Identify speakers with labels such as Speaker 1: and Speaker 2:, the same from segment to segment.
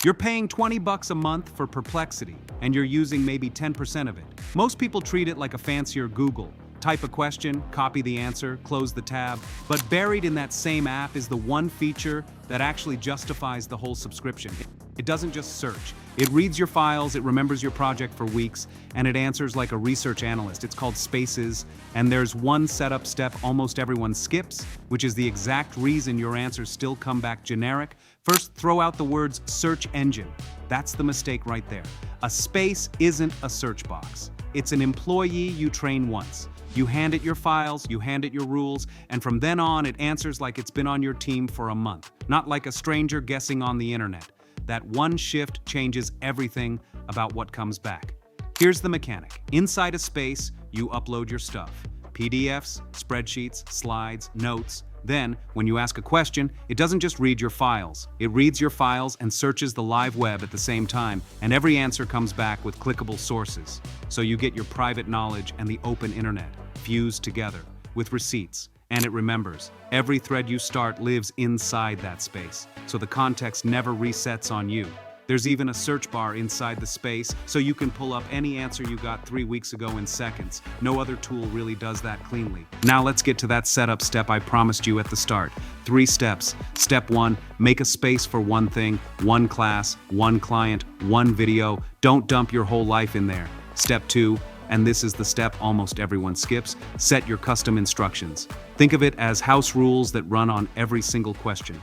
Speaker 1: You're paying 20 bucks a month for Perplexity, and you're using maybe 10% of it. Most people treat it like a fancier Google. Type a question, copy the answer, close the tab, but buried in that same app is the one feature that actually justifies the whole subscription. It doesn't just search. It reads your files, it remembers your project for weeks, and it answers like a research analyst. It's called Spaces, and there's one setup step almost everyone skips, which is the exact reason your answers still come back generic. First, throw out the words search engine. That's the mistake right there. A space isn't a search box. It's an employee you train once. You hand it your files, you hand it your rules, and from then on it answers like it's been on your team for a month, not like a stranger guessing on the internet. That one shift changes everything about what comes back. Here's the mechanic. Inside a space, you upload your stuff. PDFs, spreadsheets, slides, notes. Then, when you ask a question, it doesn't just read your files. It reads your files and searches the live web at the same time, and every answer comes back with clickable sources. So you get your private knowledge and the open internet fused together with receipts. And it remembers, every thread you start lives inside that space, so the context never resets on you. There's even a search bar inside the space, so you can pull up any answer you got 3 weeks ago in seconds. No other tool really does that cleanly. Now let's get to that setup step I promised you at the start. 3 steps. Step 1, make a space for one thing, one class, one client, one video. Don't dump your whole life in there. Step 2, and this is the step almost everyone skips, set your custom instructions. Think of it as house rules that run on every single question.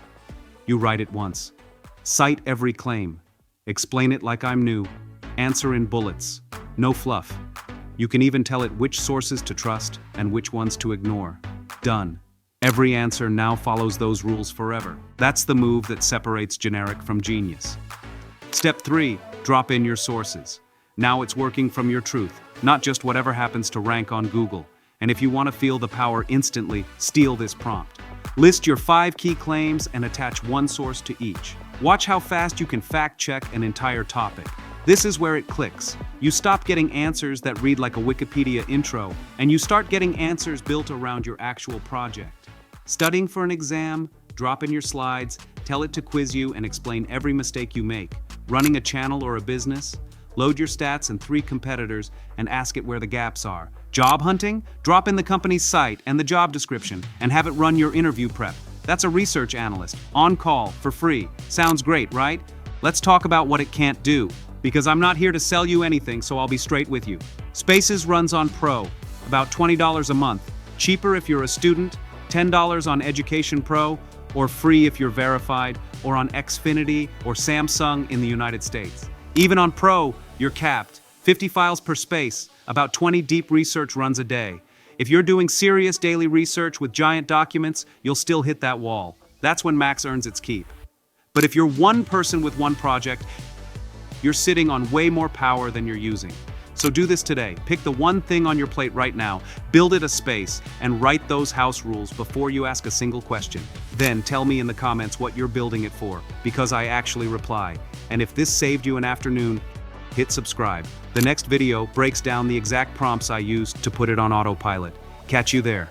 Speaker 1: You write it once. Cite every claim. Explain it like I'm new. Answer in bullets. No fluff. You can even tell it which sources to trust and which ones to ignore. Done. Every answer now follows those rules forever. That's the move that separates generic from genius. Step 3, drop in your sources. Now it's working from your truth, not just whatever happens to rank on Google. And if you want to feel the power instantly, steal this prompt. List your 5 key claims and attach one source to each. Watch how fast you can fact-check an entire topic. This is where it clicks. You stop getting answers that read like a Wikipedia intro, and you start getting answers built around your actual project. Studying for an exam, drop in your slides, tell it to quiz you and explain every mistake you make. Running a channel or a business? Load your stats and 3 competitors and ask it where the gaps are. Job hunting? Drop in the company's site and the job description and have it run your interview prep. That's a research analyst, on call, for free. Sounds great, right? Let's talk about what it can't do, because I'm not here to sell you anything, so I'll be straight with you. Spaces runs on Pro, about $20 a month. Cheaper if you're a student, $10 on Education Pro, or free if you're verified, or on Xfinity or Samsung in the United States. Even on Pro, you're capped. 50 files per space, about 20 deep research runs a day. If you're doing serious daily research with giant documents, you'll still hit that wall. That's when Max earns its keep. But if you're one person with one project, you're sitting on way more power than you're using. So do this today. Pick the one thing on your plate right now, build it a space, and write those house rules before you ask a single question. Then tell me in the comments what you're building it for, because I actually reply. And if this saved you an afternoon, hit subscribe. The next video breaks down the exact prompts I used to put it on autopilot. Catch you there.